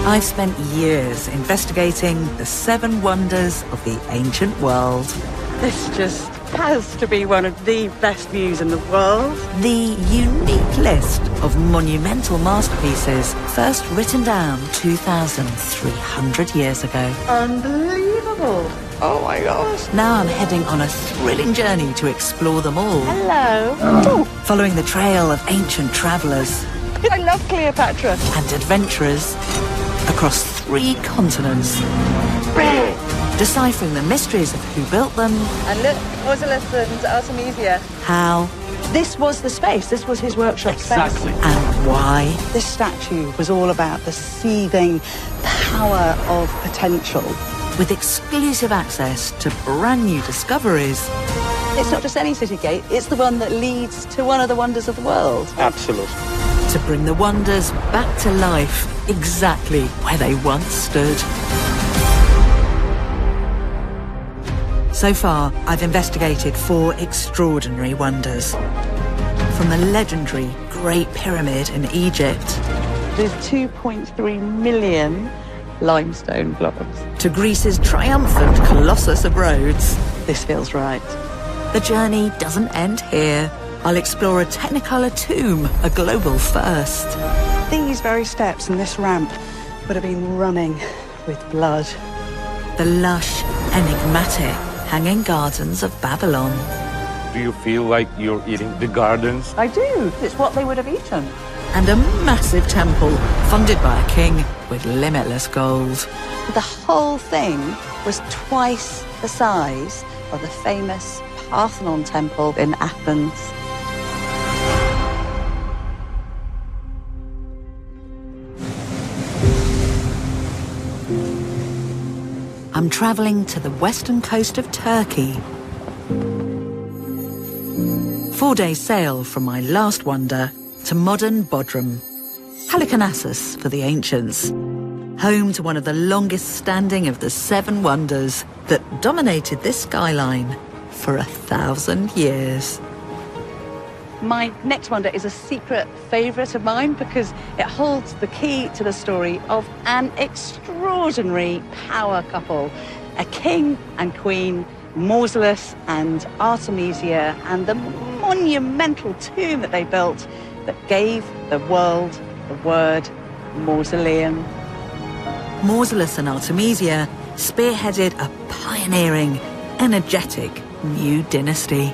I've spent years investigating the 7 wonders of the ancient world. This just has to be one of the best views in the world. The unique list of monumental masterpieces first written down 2,300 years ago. Unbelievable. Oh my gosh. Now I'm heading on a thrilling journey to explore them all. Hello. Following the trail of ancient travellers. I love Cleopatra. And adventurers across 3 continents. Deciphering the mysteries of who built them. And look, Mausolus and Artemisia. How. This was the space. This was his workshop Exactly. space. And why. This statue was all about the seething power of potential. With exclusive access to brand new discoveries. It's not just any city gate, it's the one that leads to one of the wonders of the world. Absolutely. To bring the wonders back to life, exactly where they once stood. So far, I've investigated 4 extraordinary wonders. From the legendary Great Pyramid in Egypt. There's 2.3 million limestone blocks. To Greece's triumphant Colossus of Rhodes. This feels right. The journey doesn't end here. I'll explore a Technicolor tomb, a global first. These very steps and this ramp would have been running with blood. The lush, enigmatic Hanging Gardens of Babylon. Do you feel like you're eating the gardens? I do. It's what they would have eaten. And a massive temple funded by a king with limitless gold. The whole thing was twice the size of the famous Parthenon temple in Athens. I'm travelling to the western coast of Turkey. 4 days sail from my last wonder to modern Bodrum. Halicarnassus for the ancients. Home to one of the longest standing of the 7 wonders that dominated this skyline for 1,000 years. My next wonder is a secret favourite of mine because it holds the key to the story of an extraordinary power couple, a king and queen, Mausolus and Artemisia, and the monumental tomb that they built that gave the world the word mausoleum. Mausolus and Artemisia spearheaded a pioneering, energetic new dynasty.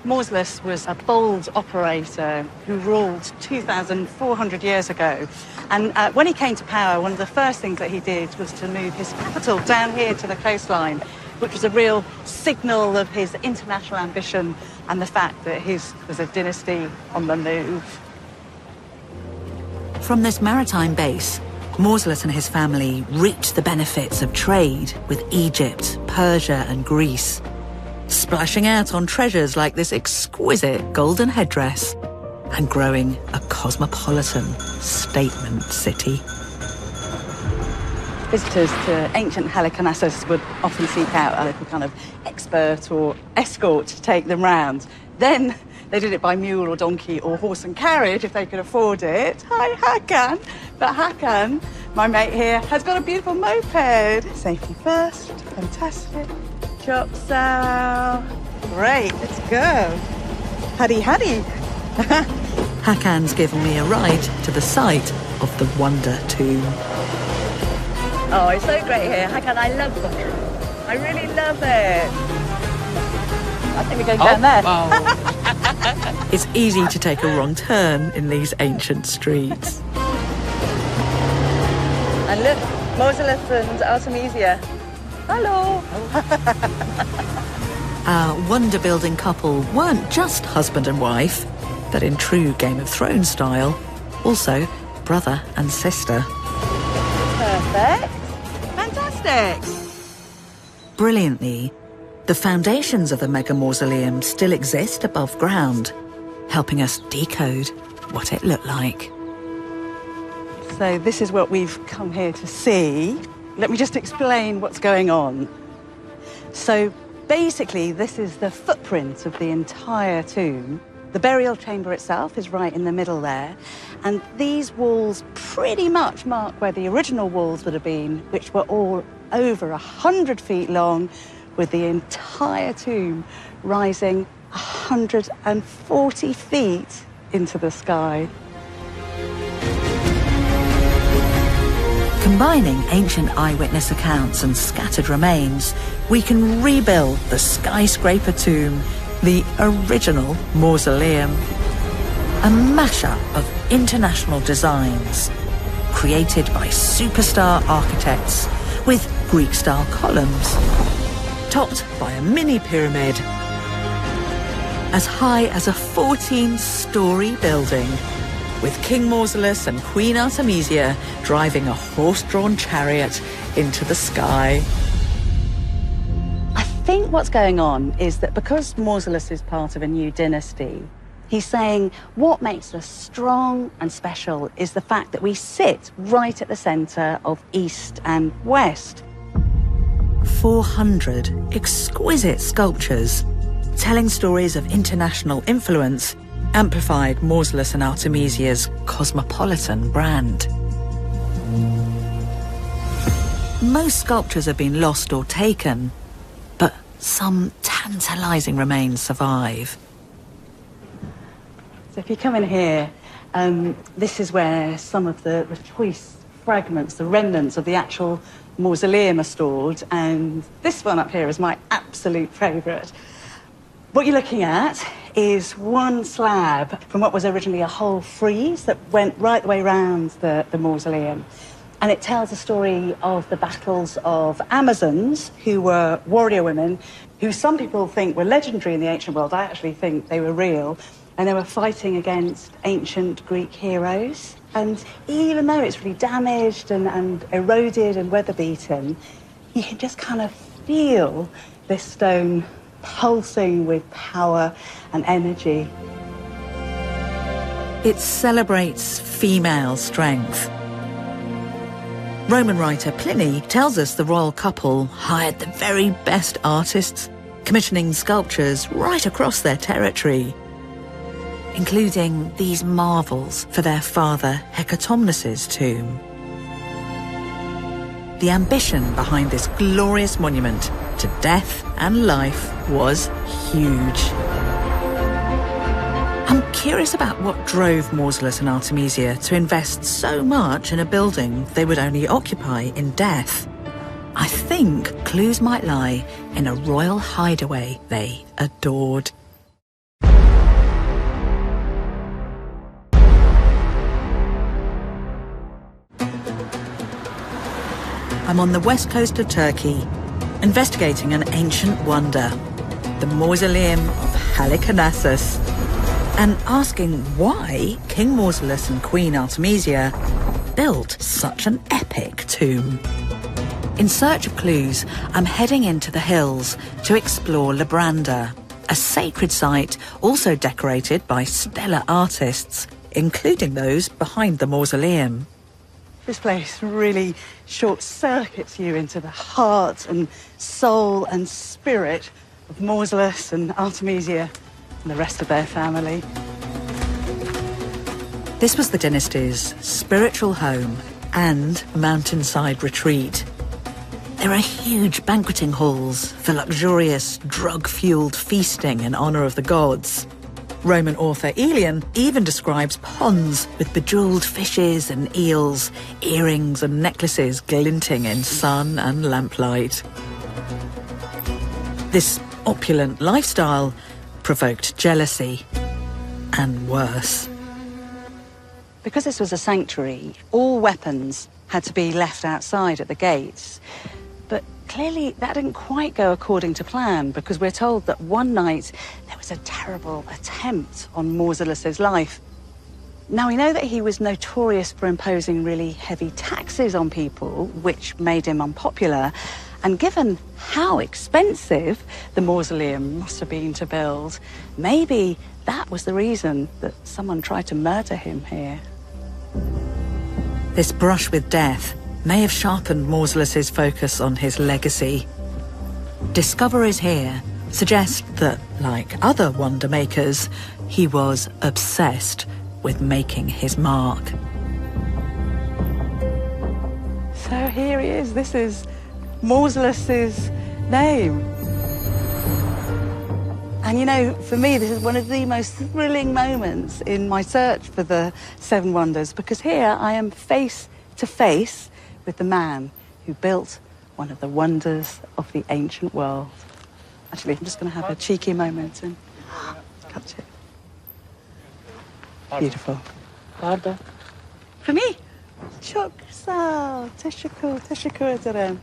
Mausolus was a bold operator who ruled 2,400 years ago. And when he came to power, one of the first things that he did was to move his capital down here to the coastline, which was a real signal of his international ambition and the fact that his was a dynasty on the move. From this maritime base, Mausolus and his family reaped the benefits of trade with Egypt, Persia and Greece, splashing out on treasures like this exquisite golden headdress and growing a cosmopolitan statement city. Visitors to ancient Halicarnassus would often seek out a little kind of expert or escort to take them round. Then they did it by mule or donkey or horse and carriage if they could afford it. Hi, Hakan. But Hakan, my mate here, has got a beautiful moped. Safety first. Fantastic. Chops out. Great, let's go. Huddy, huddy. Hakan's given me a ride to the site of the Wonder Tomb. Oh, it's so great here. Hakan, I love them. I really love it. I think we're going down there. It's easy to take a wrong turn in these ancient streets. And look, Mausolus and Artemisia. Hello. Our wonder-building couple weren't just husband and wife, but in true Game of Thrones style, also brother and sister. Perfect. Fantastic. Brilliantly, the foundations of the mega mausoleum still exist above ground, helping us decode what it looked like. So this is what we've come here to see. Let me just explain what's going on. So Basically, this is the footprint of the entire tomb. The burial chamber itself is right in the middle there, and these walls pretty much mark where the original walls would have been, which were all over 100 feet long, with the entire tomb rising 140 feet into the sky. Combining ancient eyewitness accounts and scattered remains, we can rebuild the skyscraper tomb, the original mausoleum. A mashup of international designs, created by superstar architects with Greek-style columns, topped by a mini pyramid, as high as a 14-story building, with King Mausolus and Queen Artemisia driving a horse-drawn chariot into the sky. I think what's going on is that because Mausolus is part of a new dynasty, he's saying what makes us strong and special is the fact that we sit right at the centre of East and West. 400 exquisite sculptures telling stories of international influence amplified Mausolus and Artemisia's cosmopolitan brand. Most sculptures have been lost or taken, but some tantalising remains survive. So if you come in here, this is where some of the choice fragments, the remnants of the actual mausoleum are stored, and this one up here is my absolute favourite. What you're looking at is one slab from what was originally a whole frieze that went right the way around the mausoleum. And it tells the story of the battles of Amazons, who were warrior women, who some people think were legendary in the ancient world. I actually think they were real. And they were fighting against ancient Greek heroes. And even though it's really damaged and eroded and weather-beaten, you can just kind of feel this stone pulsing with power and energy. It celebrates female strength. Roman writer Pliny tells us the royal couple hired the very best artists, commissioning sculptures right across their territory, including these marvels for their father Hecatomnus' tomb. The ambition behind this glorious monument to death and life was huge. I'm curious about what drove Mausolus and Artemisia to invest so much in a building they would only occupy in death. I think clues might lie in a royal hideaway they adored. I'm on the west coast of Turkey, investigating an ancient wonder, the Mausoleum of Halicarnassus, and asking why King Mausolus and Queen Artemisia built such an epic tomb. In search of clues, I'm heading into the hills to explore Labranda, a sacred site also decorated by stellar artists, including those behind the mausoleum. This place really short-circuits you into the heart and soul and spirit of Mausolus and Artemisia and the rest of their family. This was the dynasty's spiritual home and mountainside retreat. There are huge banqueting halls for luxurious, drug-fueled feasting in honour of the gods. Roman author Aelian even describes ponds with bejewelled fishes and eels, earrings and necklaces glinting in sun and lamplight. This opulent lifestyle provoked jealousy and worse. Because this was a sanctuary, all weapons had to be left outside at the gates. But clearly that didn't quite go according to plan, because we're told that one night there was a terrible attempt on Mausolus's life. Now, we know that he was notorious for imposing really heavy taxes on people, which made him unpopular. And given how expensive the mausoleum must have been to build, maybe that was the reason that someone tried to murder him here. This brush with death may have sharpened Mausolus's focus on his legacy. Discoveries here suggest that, like other wonder makers, he was obsessed with making his mark. So here he is. This is Mausolus's name. And you know, for me, this is one of the most thrilling moments in my search for the Seven Wonders, because here I am face to face with the man who built one of the wonders of the ancient world. Actually, I'm just going to have a cheeky moment and touch it. Beautiful. Pardon? For me, çok sağ, teşekkür ederim.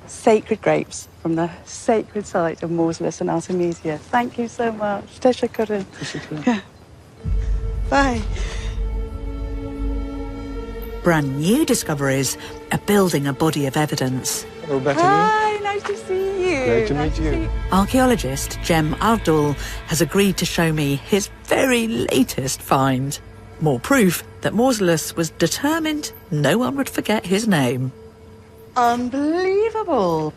Sacred grapes from the sacred site of Mausolus and Artemisia. Thank you so much. Teşekkür ederim. Yeah. Bye. Brand new discoveries are building a body of evidence. Hello, Bethany. Hi, nice to see you. Great to Nice meet see you. Archaeologist Cem Ardul has agreed to show me his very latest find. More proof that Mausolus was determined no one would forget his name. Unbelievable.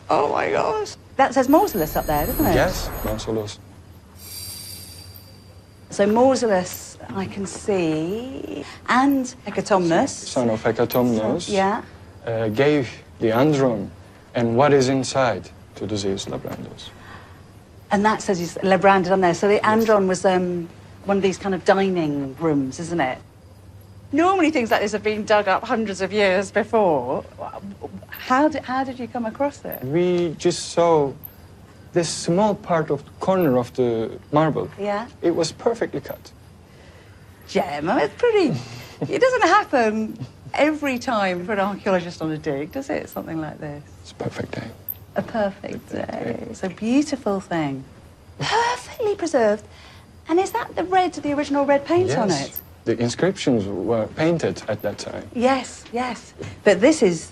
Oh my gosh. That says Mausolus up there, doesn't it? Yes, Mausolus. So Mausolus, I can see, and Hecatomnus. Son of Hecatomnus. Yeah. Gave the andron and what is inside to the Zeus Labrandus. And that says he's Labrandus on there. So the andron was one of these kind of dining rooms, isn't it? Normally things like this have been dug up hundreds of years before. How did you come across it? We just saw this small part of the corner of the marble. Yeah. It was perfectly cut. Gem, it's pretty... It doesn't happen every time for an archaeologist on a dig, does it? Something like this. It's a perfect day. A perfect day. It's a beautiful thing. Perfectly preserved. And is that the original red paint on it? The inscriptions were painted at that time. Yes, yes. But this is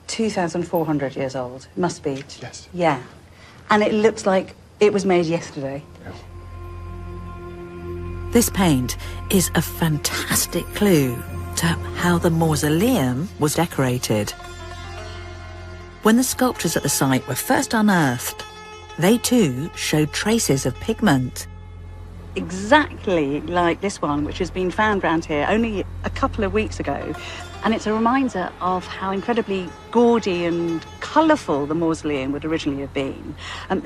2,400 years old. It must be. Yes. Yeah. And it looks like it was made yesterday. Yeah. This paint is a fantastic clue to how the mausoleum was decorated. When the sculptures at the site were first unearthed, they too showed traces of pigment. Exactly like this one, which has been found around here only a couple of weeks ago. And it's a reminder of how incredibly gaudy and colourful the mausoleum would originally have been.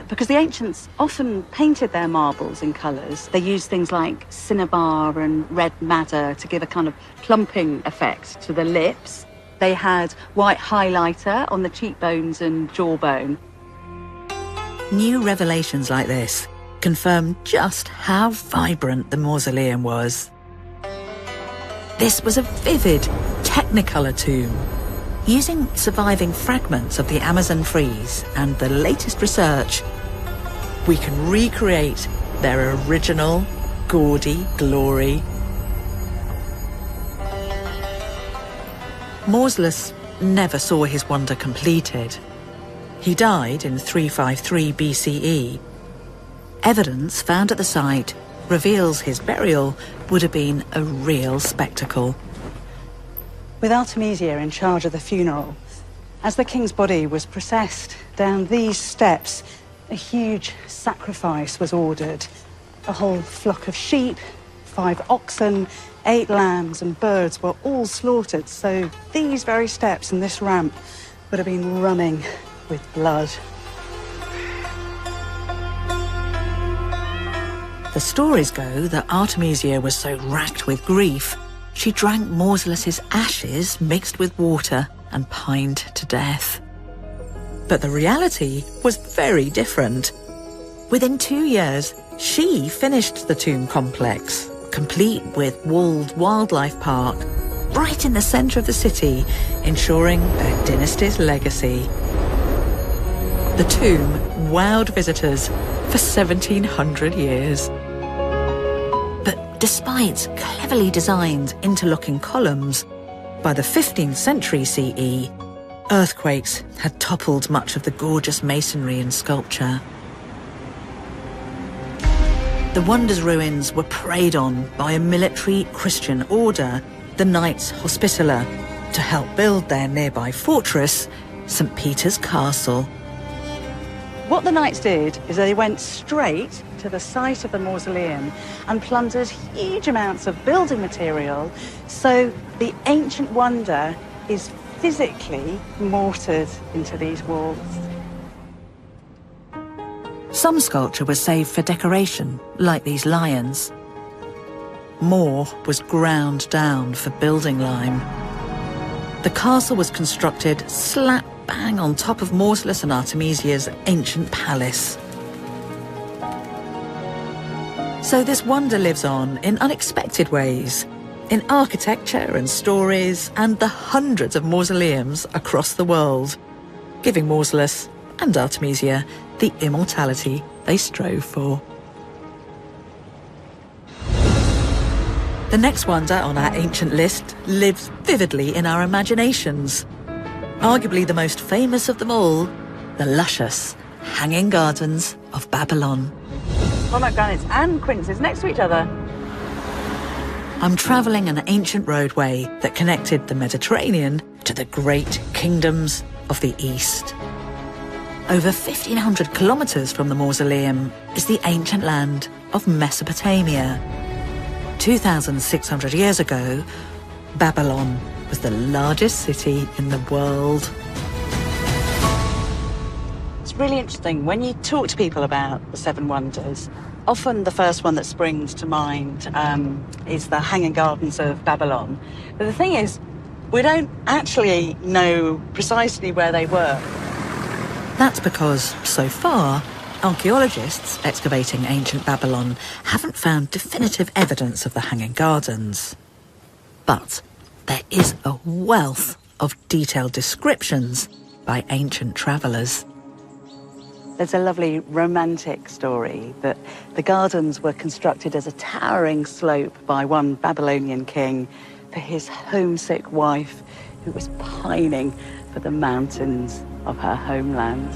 Because the ancients often painted their marbles in colours. They used things like cinnabar and red madder to give a kind of plumping effect to the lips. They had white highlighter on the cheekbones and jawbone. New revelations like this confirm just how vibrant the mausoleum was. This was a vivid Technicolor tomb. Using surviving fragments of the Amazon frieze and the latest research, we can recreate their original gaudy glory. Mausolus never saw his wonder completed. He died in 353 BCE. Evidence found at the site reveals his burial would have been a real spectacle. With Artemisia in charge of the funeral, as the king's body was processed down these steps, a huge sacrifice was ordered. A whole flock of sheep, 5 oxen, 8 lambs and birds were all slaughtered, so these very steps and this ramp would have been running with blood. The stories go that Artemisia was so racked with grief, she drank Mausolus's ashes mixed with water and pined to death. But the reality was very different. Within 2 years, she finished the tomb complex, complete with walled wildlife park, right in the centre of the city, ensuring their dynasty's legacy. The tomb wowed visitors for 1,700 years. But despite cleverly designed interlocking columns, by the 15th century CE, earthquakes had toppled much of the gorgeous masonry and sculpture. The wonder's ruins were preyed on by a military Christian order, the Knights Hospitaller, to help build their nearby fortress, St. Peter's Castle. What the knights did is they went straight to the site of the mausoleum and plundered huge amounts of building material, so the ancient wonder is physically mortared into these walls. Some sculpture was saved for decoration, like these lions. More was ground down for building lime. The castle was constructed slap bang on top of Mausolus and Artemisia's ancient palace. So this wonder lives on in unexpected ways, in architecture and stories and the hundreds of mausoleums across the world, giving Mausolus and Artemisia the immortality they strove for. The next wonder on our ancient list lives vividly in our imaginations. Arguably the most famous of them all, the luscious Hanging Gardens of Babylon. Pomegranates and quinces next to each other. I'm travelling an ancient roadway that connected the Mediterranean to the great kingdoms of the East. Over 1,500 kilometres from the mausoleum is the ancient land of Mesopotamia. 2,600 years ago, Babylon was the largest city in the world. It's really interesting. When you talk to people about the Seven Wonders, often the first one that springs to mind is the Hanging Gardens of Babylon. But the thing is, we don't actually know precisely where they were. That's because, so far, archaeologists excavating ancient Babylon haven't found definitive evidence of the Hanging Gardens. But there is a wealth of detailed descriptions by ancient travellers. There's a lovely romantic story that the gardens were constructed as a towering slope by one Babylonian king for his homesick wife who was pining for the mountains of her homeland.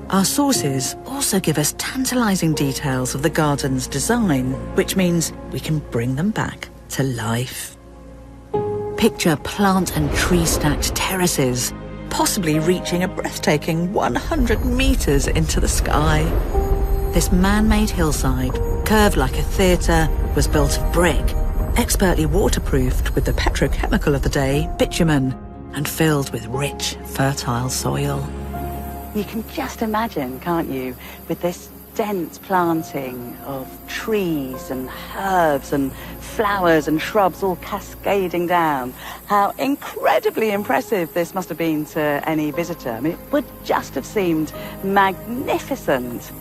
Our sources also give us tantalising details of the garden's design, which means we can bring them back to life. Picture plant and tree-stacked terraces, possibly reaching a breathtaking 100 metres into the sky. This man-made hillside, curved like a theatre, was built of brick, expertly waterproofed with the petrochemical of the day, bitumen, and filled with rich, fertile soil. You can just imagine, can't you, with this dense planting of trees and herbs and flowers and shrubs all cascading down, how incredibly impressive this must have been to any visitor. I mean, it would just have seemed magnificent.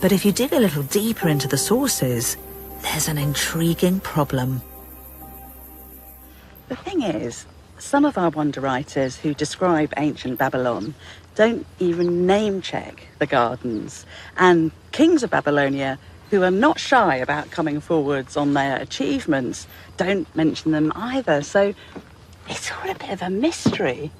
But if you dig a little deeper into the sources, there's an intriguing problem. The thing is, some of our wonder writers who describe ancient Babylon don't even name-check the gardens. And kings of Babylonia, who are not shy about coming forwards on their achievements, don't mention them either. So it's all a bit of a mystery.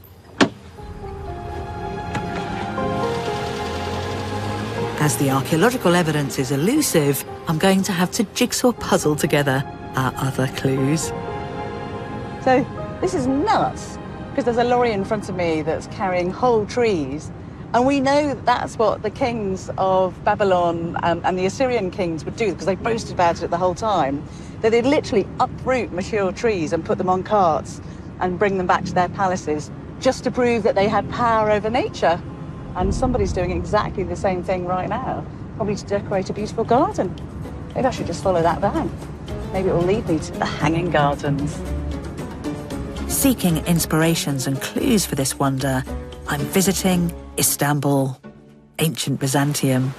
As the archaeological evidence is elusive, I'm going to have to jigsaw puzzle together our other clues. So this is nuts, because there's a lorry in front of me that's carrying whole trees. And we know that's what the kings of Babylon and the Assyrian kings would do, because they boasted about it the whole time, that they'd literally uproot mature trees and put them on carts and bring them back to their palaces just to prove that they had power over nature. And somebody's doing exactly the same thing right now, probably to decorate a beautiful garden. Maybe I should just follow that van. Maybe it will lead me to the Hanging Gardens. Seeking inspirations and clues for this wonder, I'm visiting Istanbul, ancient Byzantium.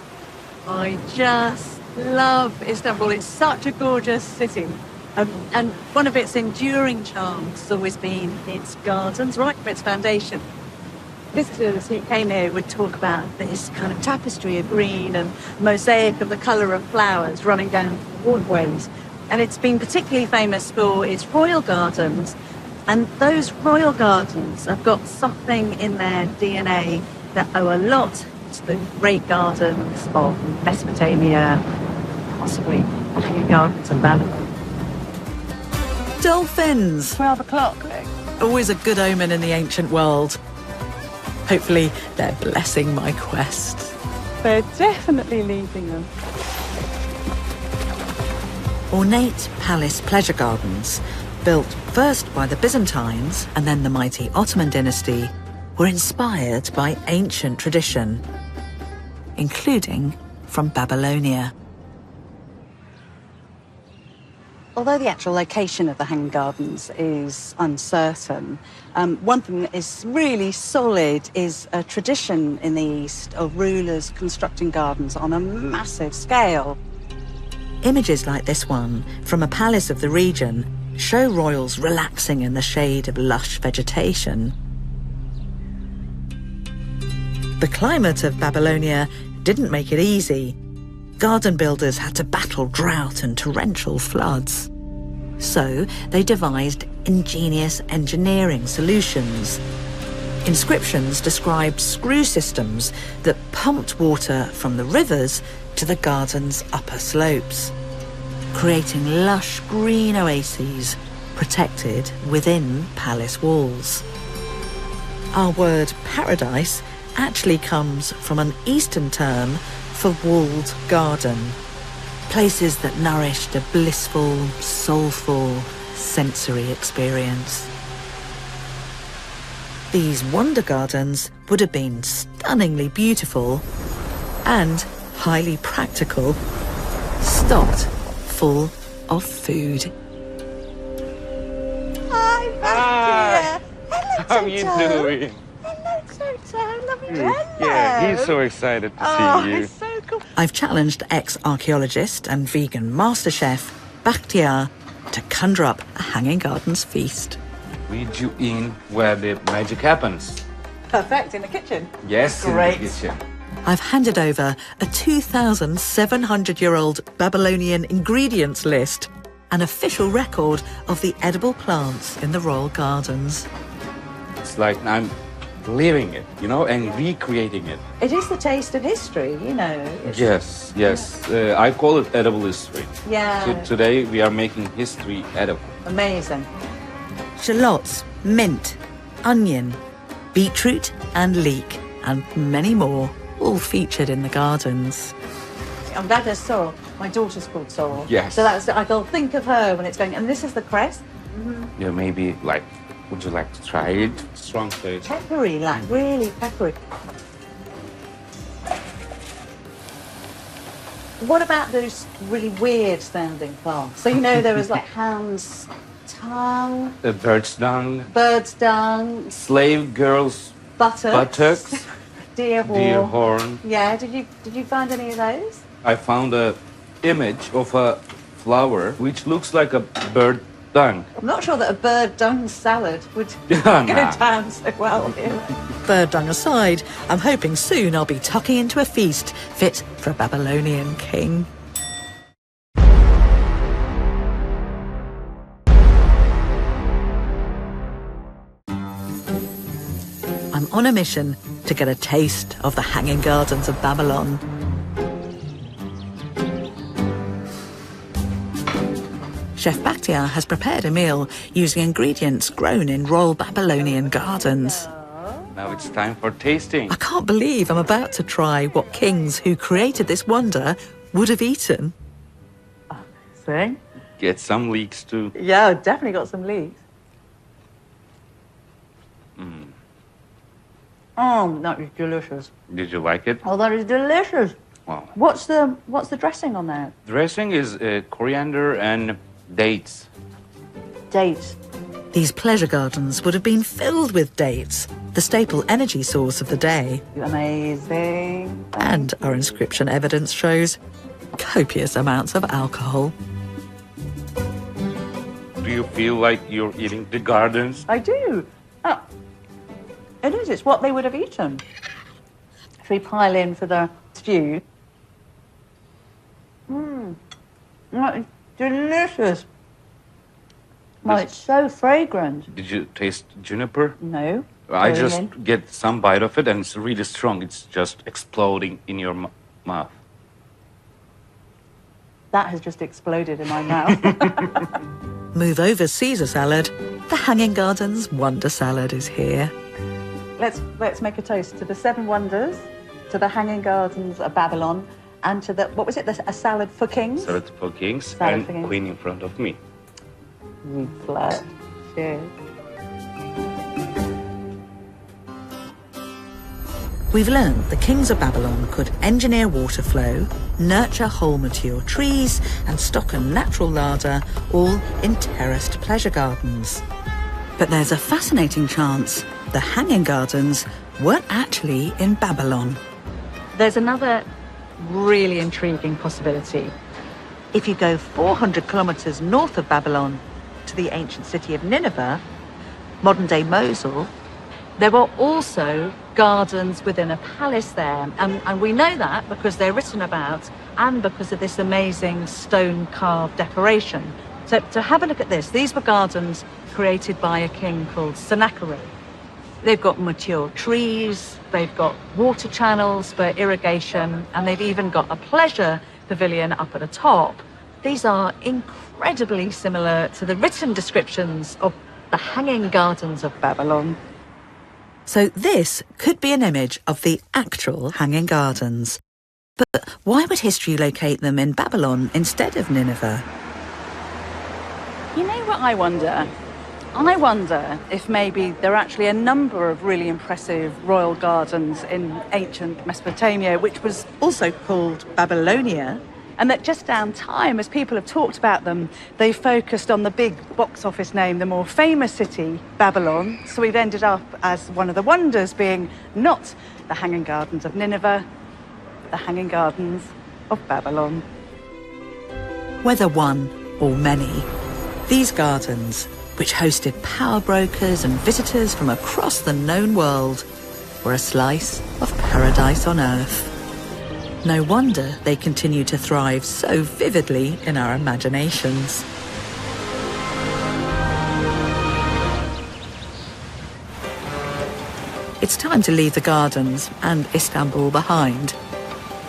I just love Istanbul. It's such a gorgeous city. And one of its enduring charms has always been its gardens, right from its foundation. Visitors who came here would talk about this kind of tapestry of green and mosaic of the colour of flowers running down walkways. And it's been particularly famous for its royal gardens. And those royal gardens have got something in their DNA that owe a lot to the great gardens of Mesopotamia, possibly the Hanging Gardens of Babylon. Dolphins! 12 o'clock. Always a good omen in the ancient world. Hopefully they're blessing my quest. They're definitely leaving them. Ornate palace pleasure gardens, built first by the Byzantines and then the mighty Ottoman dynasty, were inspired by ancient tradition, including from Babylonia. Although the actual location of the Hanging Gardens is uncertain, one thing that is really solid is a tradition in the East of rulers constructing gardens on a massive scale. Images like this one from a palace of the region show royals relaxing in the shade of lush vegetation. The climate of Babylonia didn't make it easy. Garden builders had to battle drought and torrential floods. So they devised ingenious engineering solutions. Inscriptions described screw systems that pumped water from the rivers to the garden's upper slopes, creating lush green oases protected within palace walls. Our word paradise actually comes from an Eastern term for walled garden, places that nourished a blissful, soulful, sensory experience. These wonder gardens would have been stunningly beautiful and highly practical, stocked full of food. Hi, back here. Hello, How are you Toto. doing? Hello, Toto. Lovely. Hello. Yeah, he's so excited to see you. It's so cool. I've challenged ex-archaeologist and vegan master chef Bakhtiar to conjure up a Hanging Gardens feast. Lead you in where the magic happens. Perfect, in the kitchen. Yes, Great. in the kitchen. I've handed over a 2,700-year-old Babylonian ingredients list, an official record of the edible plants in the royal gardens. It's like I'm living it, you know, and recreating it. It is the taste of history, you know. Yes, yes. I call it edible history. Yeah. So today we are making history edible. Amazing. Shallots, mint, onion, beetroot and leek, and many more, all featured in the gardens. I'm glad there's sorrel. My daughter's called sorrel. Yes. So that's, I'll think of her when it's going, and this is the cress. Yeah, maybe like, would you like to try it? Strong taste. Peppery, like really peppery. What about those really weird sounding plants? So, you know, there was like ham's tongue, Bird's dung, bird's dung, slave girls, buttocks, deer horn. deer horn. Yeah, did you find any of those? I found a image of a flower which looks like a bird dung. I'm not sure that a bird dung salad would Yeah, go nah. down so well here. Bird dung aside, I'm hoping soon I'll be tucking into a feast fit for a Babylonian king. I'm on a mission to get a taste of the Hanging Gardens of Babylon. Chef Bakhtiar has prepared a meal using ingredients grown in royal Babylonian gardens. Now it's time for tasting. I can't believe I'm about to try what kings who created this wonder would have eaten. See? Get some leeks too. Yeah, I've definitely got some leeks. Oh, that is delicious. Did you like it? Oh, that is delicious. Wow. What's the dressing on that? Dressing is coriander and dates. Dates. These pleasure gardens would have been filled with dates, the staple energy source of the day. Amazing. And our inscription evidence shows copious amounts of alcohol. Do you feel like you're eating the gardens? I do. Oh, it is. It's what they would have eaten. Should we pile in for the stew? That is delicious. Oh, it's so fragrant. Did you taste juniper? No. I Very just mint. get some bite of it and it's really strong. It's just exploding in your mouth. That has just exploded in my mouth. Move over Caesar salad. The Hanging Gardens Wonder Salad is here. let's make a toast to the Seven Wonders, to the Hanging Gardens of Babylon, and to the, what was it, a salad for kings? Salad for kings Salad and for kings. queen in front of me. Flat. Cheers. We've learned the kings of Babylon could engineer water flow, nurture whole mature trees, and stock a natural larder, all in terraced pleasure gardens. But there's a fascinating chance the Hanging Gardens weren't actually in Babylon. There's another really intriguing possibility. If you go 400 kilometres north of Babylon to the ancient city of Nineveh, modern-day Mosul, there were also gardens within a palace there. And we know that because they're written about and because of this amazing stone-carved decoration. So to have a look at this, these were gardens created by a king called Sennacherib. They've got mature trees, they've got water channels for irrigation, and they've even got a pleasure pavilion up at the top. These are incredibly similar to the written descriptions of the Hanging Gardens of Babylon. So this could be an image of the actual Hanging Gardens. But why would history locate them in Babylon instead of Nineveh? You know what I wonder? I wonder if maybe there are actually a number of really impressive royal gardens in ancient Mesopotamia, which was also called Babylonia, and that just down time, as people have talked about them, they focused on the big box office name, the more famous city, Babylon. So we've ended up as one of the wonders being not the Hanging Gardens of Nineveh, the Hanging Gardens of Babylon. Whether one or many, these gardens, which hosted power brokers and visitors from across the known world, were a slice of paradise on earth. No wonder they continue to thrive so vividly in our imaginations. It's time to leave the gardens and Istanbul behind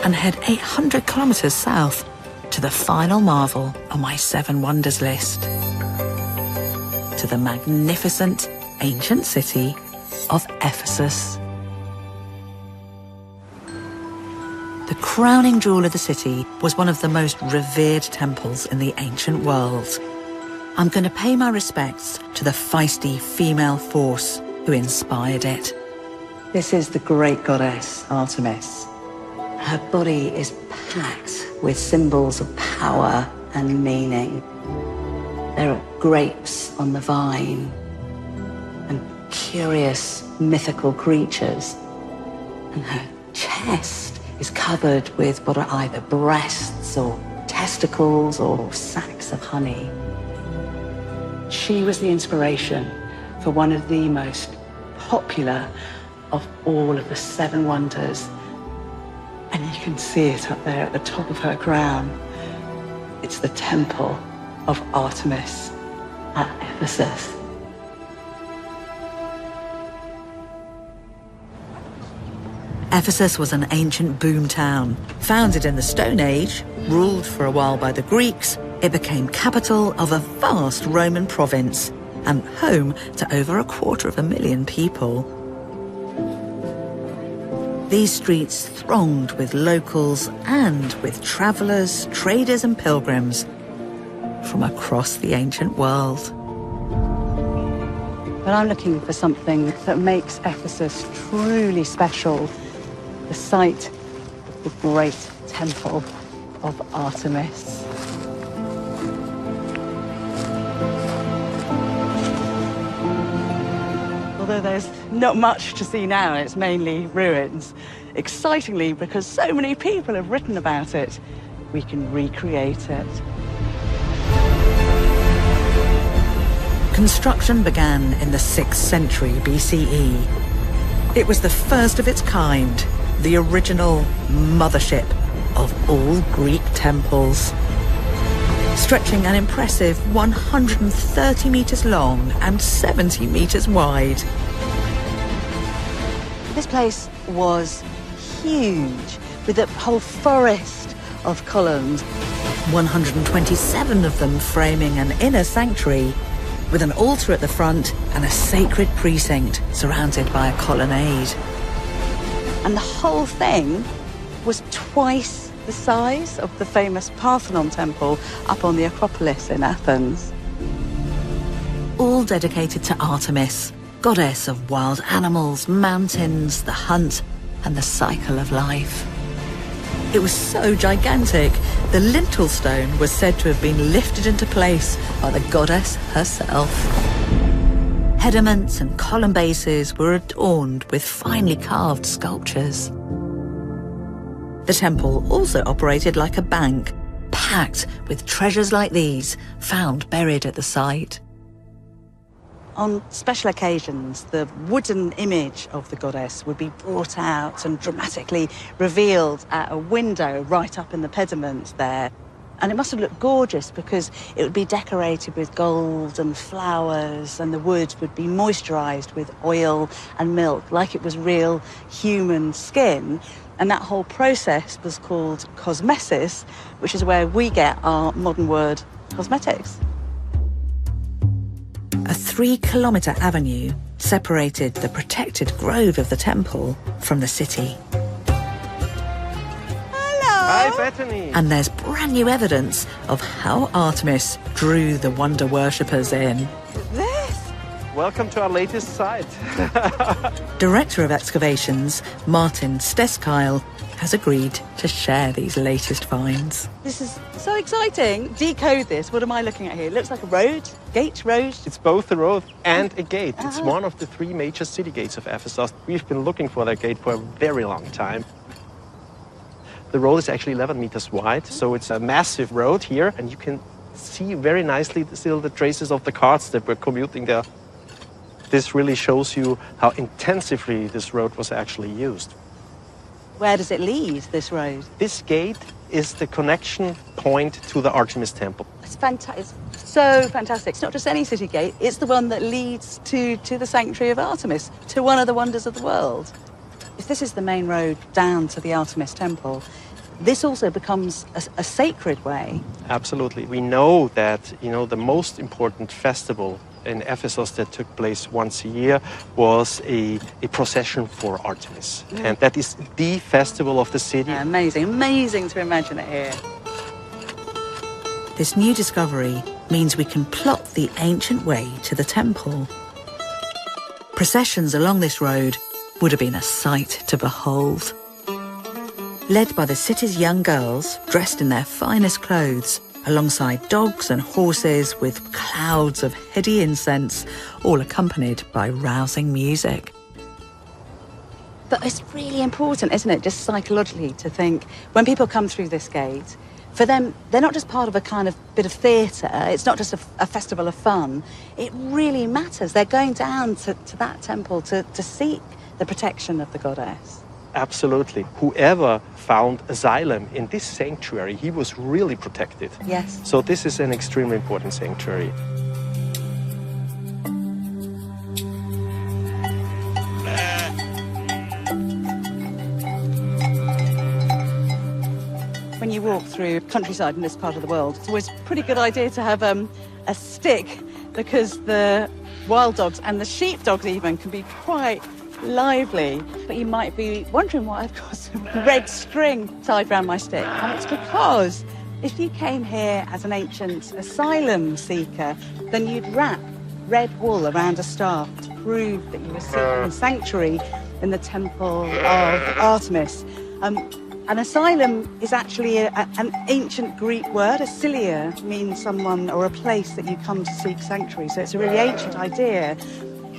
and head 800 kilometres south to the final marvel on my Seven Wonders list, to the magnificent ancient city of Ephesus. The crowning jewel of the city was one of the most revered temples in the ancient world. I'm going to pay my respects to the feisty female force who inspired it. This is the great goddess Artemis. Her body is packed with symbols of power and meaning. There are grapes on the vine and curious mythical creatures. And her chest is covered with what are either breasts or testicles or sacs of honey. She was the inspiration for one of the most popular of all of the Seven Wonders. And you can see it up there at the top of her crown. It's the Temple of Artemis at Ephesus. Ephesus was an ancient boom town. Founded in the Stone Age, ruled for a while by the Greeks, it became capital of a vast Roman province and home to over 250,000 people. These streets thronged with locals and with travellers, traders and pilgrims from across the ancient world. But I'm looking for something that makes Ephesus truly special. The site of the great temple of Artemis. Although there's not much to see now, it's mainly ruins. Excitingly, because so many people have written about it, we can recreate it. Construction began in the 6th century BCE. It was the first of its kind, the original mothership of all Greek temples. Stretching an impressive 130 metres long and 70 metres wide. This place was huge, with a whole forest of columns. 127 of them framing an inner sanctuary with an altar at the front and a sacred precinct surrounded by a colonnade. And the whole thing was twice the size of the famous Parthenon temple up on the Acropolis in Athens. All dedicated to Artemis, goddess of wild animals, mountains, the hunt, and the cycle of life. It was so gigantic, the lintel stone was said to have been lifted into place by the goddess herself. Pediments and column bases were adorned with finely carved sculptures. The temple also operated like a bank, packed with treasures like these found buried at the site. On special occasions, the wooden image of the goddess would be brought out and dramatically revealed at a window right up in the pediment there. And it must have looked gorgeous because it would be decorated with gold and flowers, and the wood would be moisturized with oil and milk like it was real human skin. And that whole process was called cosmesis, which is where we get our modern word cosmetics. A 3-kilometre avenue separated the protected grove of the temple from the city. Hi, Bethany. And there's brand new evidence of how Artemis drew the wonder worshippers in. This? Welcome to our latest site. Director of Excavations, Martin Steskyle, has agreed to share these latest finds. This is so exciting. Decode this. What am I looking at here? It looks like a road, gate, road. It's both a road and a gate. It's one of the 3 major city gates of Ephesus. We've been looking for that gate for a very long time. The road is actually 11 meters wide, so it's a massive road here, and you can see very nicely still the traces of the carts that were commuting there. This really shows you how intensively this road was actually used. Where does it lead, this road? This gate is the connection point to the Artemis temple. It's fantastic. It's so fantastic. It's not just any city gate, it's the one that leads to the sanctuary of Artemis, to one of the wonders of the world. If this is the main road down to the Artemis temple, this also becomes a sacred way. Absolutely. We know that, the most important festival in Ephesus that took place once a year was a procession for Artemis. And that is the festival of the city. Yeah, amazing to imagine it here. This new discovery means we can plot the ancient way to the temple. Processions along this road would have been a sight to behold. Led by the city's young girls, dressed in their finest clothes, alongside dogs and horses with clouds of heady incense, all accompanied by rousing music. But it's really important, isn't it, just psychologically, to think when people come through this gate, for them, they're not just part of a kind of bit of theatre, it's not just a festival of fun. It really matters. They're going down to that temple to seek the protection of the goddess. Absolutely. Whoever found asylum in this sanctuary, he was really protected. Yes. So this is an extremely important sanctuary. When you walk through countryside in this part of the world, it's always a pretty good idea to have a stick, because the wild dogs and the sheepdogs even can be quite lively. But you might be wondering why I've got some red string tied around my stick. And it's because if you came here as an ancient asylum seeker, then you'd wrap red wool around a staff to prove that you were seeking sanctuary in the temple of Artemis. An asylum is actually an ancient Greek word. Asilia means someone or a place that you come to seek sanctuary. So it's a really ancient idea.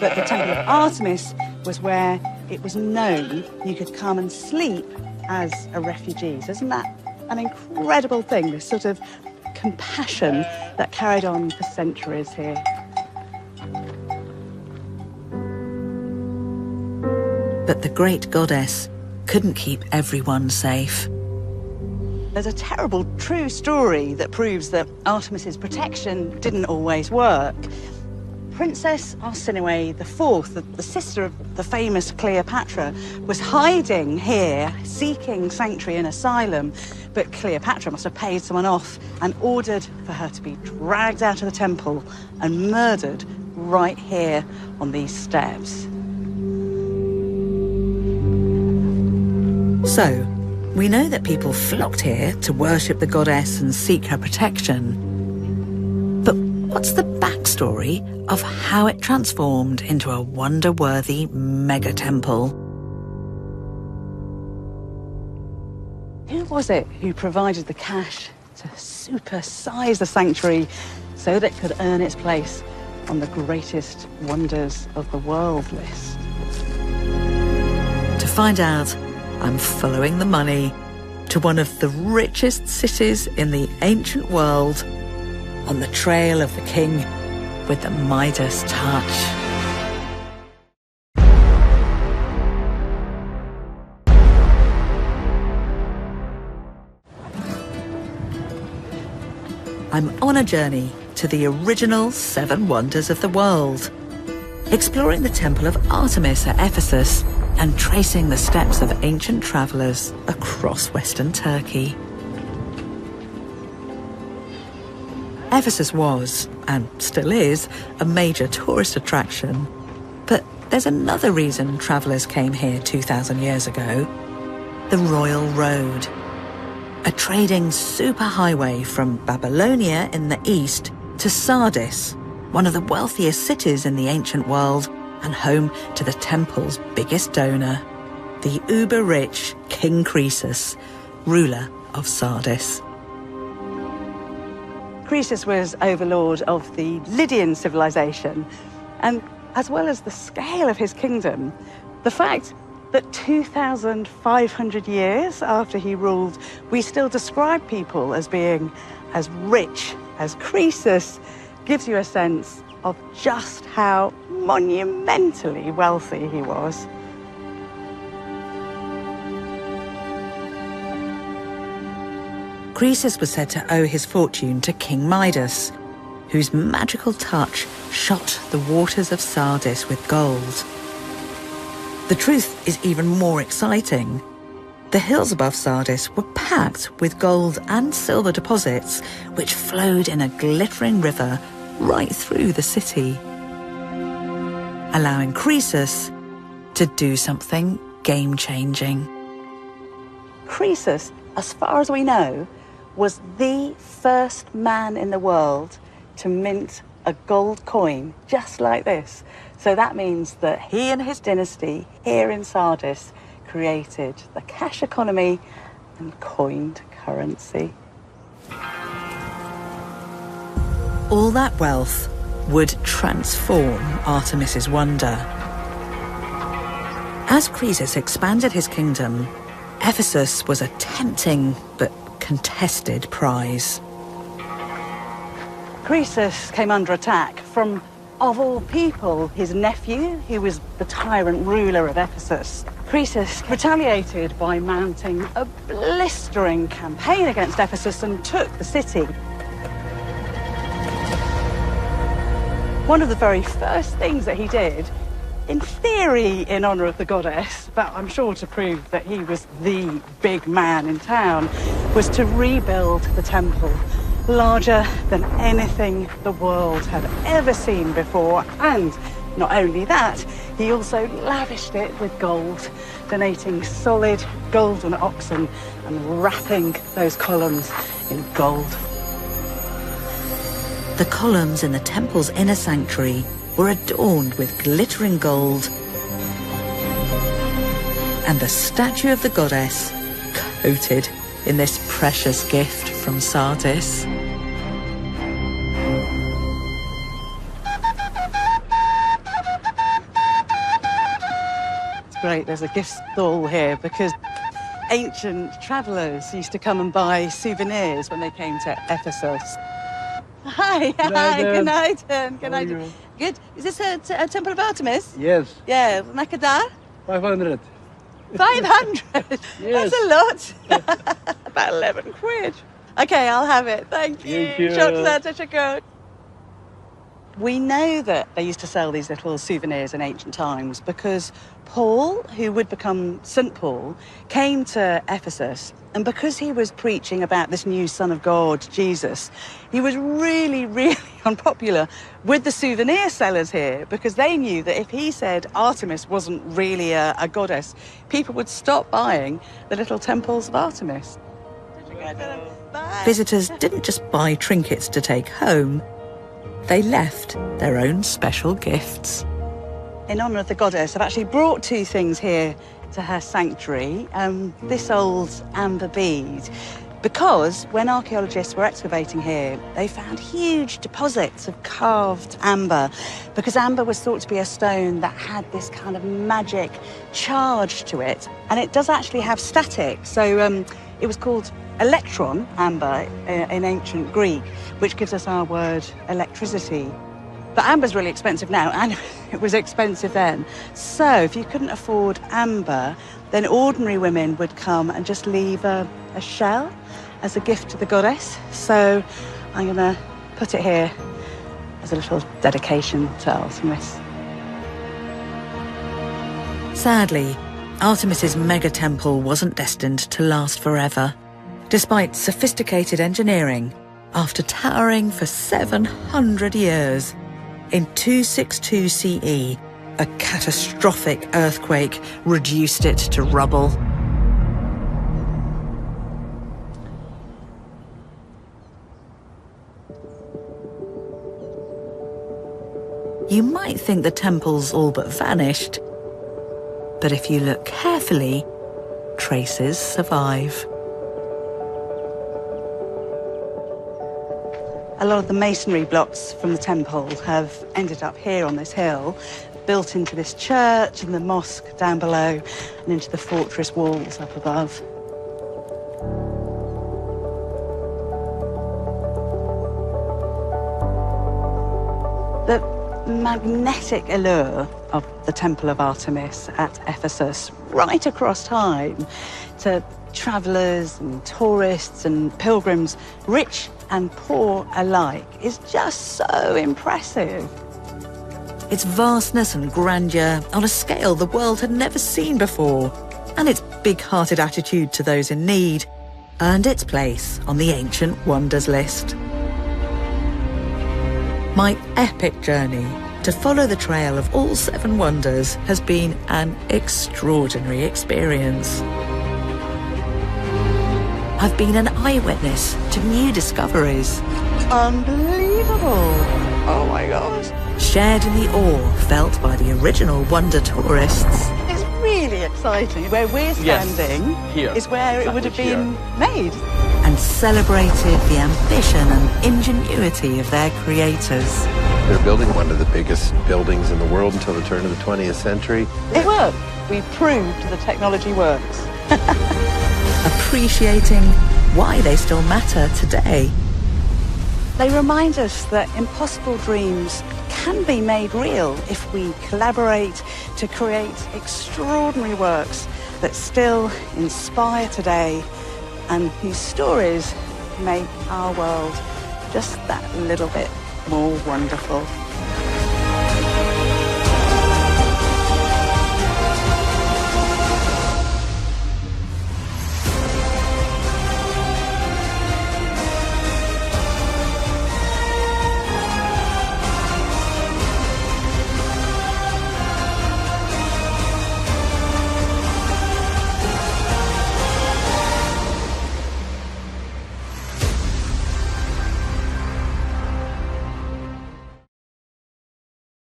But the temple of Artemis was where it was known you could come and sleep as a refugee. So isn't that an incredible thing, this sort of compassion that carried on for centuries here? But the great goddess couldn't keep everyone safe. There's a terrible true story that proves that Artemis's protection didn't always work. Princess Arsinoe IV, the sister of the famous Cleopatra, was hiding here, seeking sanctuary and asylum. But Cleopatra must have paid someone off and ordered for her to be dragged out of the temple and murdered right here on these steps. So, we know that people flocked here to worship the goddess and seek her protection. But what's the backstory of how it transformed into a wonder-worthy mega-temple? Who was it who provided the cash to supersize the sanctuary so that it could earn its place on the greatest wonders of the world list? To find out, I'm following the money to one of the richest cities in the ancient world on the trail of the king with the Midas touch. I'm on a journey to the original 7 wonders of the world, exploring the Temple of Artemis at Ephesus and tracing the steps of ancient travellers across Western Turkey. Ephesus was, and still is, a major tourist attraction. But there's another reason travellers came here 2,000 years ago: the Royal Road, a trading superhighway from Babylonia in the east to Sardis, one of the wealthiest cities in the ancient world and home to the temple's biggest donor, the uber-rich King Croesus, ruler of Sardis. Croesus was overlord of the Lydian civilization, and as well as the scale of his kingdom, the fact that 2,500 years after he ruled, we still describe people as being as rich as Croesus gives you a sense of just how monumentally wealthy he was. Croesus was said to owe his fortune to King Midas, whose magical touch shot the waters of Sardis with gold. The truth is even more exciting. The hills above Sardis were packed with gold and silver deposits, which flowed in a glittering river right through the city, allowing Croesus to do something game-changing. Croesus, as far as we know, was the first man in the world to mint a gold coin just like this. So that means that he and his dynasty here in Sardis created the cash economy and coined currency. All that wealth would transform Artemis's wonder. As Croesus expanded his kingdom, Ephesus was a tempting but contested prize. Croesus came under attack from, of all people, his nephew, who was the tyrant ruler of Ephesus. Croesus retaliated by mounting a blistering campaign against Ephesus and took the city. One of the very first things that he did, in theory in honour of the goddess, but I'm sure to prove that he was the big man in town, was to rebuild the temple, larger than anything the world had ever seen before. And not only that, he also lavished it with gold, donating solid golden oxen and wrapping those columns in gold. The columns in the temple's inner sanctuary were adorned with glittering gold, and the statue of the goddess coated in this precious gift from Sardis. It's great, there's a gift stall here because ancient travellers used to come and buy souvenirs when they came to Ephesus. Hi, good night. Good night. Good. Is this a Temple of Artemis? Yes. Yeah, Nakada? 500. 500? Yes. That's a lot. About 11 quid. Okay, I'll have it. Thank you. Thank you. Çok güzel, teşekkür. We know that they used to sell these little souvenirs in ancient times because Paul, who would become St. Paul, came to Ephesus, and because he was preaching about this new Son of God, Jesus, he was really, really unpopular with the souvenir sellers here because they knew that if he said Artemis wasn't really a goddess, people would stop buying the little temples of Artemis. Visitors didn't just buy trinkets to take home, they left their own special gifts. In honour of the goddess, I've actually brought two things here to her sanctuary. This old amber bead, because when archaeologists were excavating here, they found huge deposits of carved amber, because amber was thought to be a stone that had this kind of magic charge to it, and it does actually have static. So it was called electron amber in ancient Greek, which gives us our word electricity. But amber's really expensive now, and it was expensive then. So if you couldn't afford amber, then ordinary women would come and just leave a shell as a gift to the goddess. So I'm going to put it here as a little dedication to Artemis. Sadly, Artemis's mega temple wasn't destined to last forever. Despite sophisticated engineering, after towering for 700 years, in 262 CE, a catastrophic earthquake reduced it to rubble. You might think the temple's all but vanished, but if you look carefully, traces survive. A lot of the masonry blocks from the temple have ended up here on this hill, built into this church and the mosque down below and into the fortress walls up above. The magnetic allure of the Temple of Artemis at Ephesus right across time to travellers and tourists and pilgrims, rich and poor alike, is just so impressive. Its vastness and grandeur on a scale the world had never seen before, and its big-hearted attitude to those in need earned its place on the Ancient Wonders list. My epic journey to follow the trail of all 7 wonders has been an extraordinary experience. I've been an eyewitness to new discoveries. Unbelievable! Oh my gosh! Shared in the awe felt by the original wonder tourists. It's really exciting. Where we're standing here. is where it would have been made. And celebrated the ambition and ingenuity of their creators. They're building one of the biggest buildings in the world until the turn of the 20th century. It worked. We proved the technology works. Appreciating why they still matter today. They remind us that impossible dreams can be made real if we collaborate to create extraordinary works that still inspire today and whose stories make our world just that little bit more wonderful.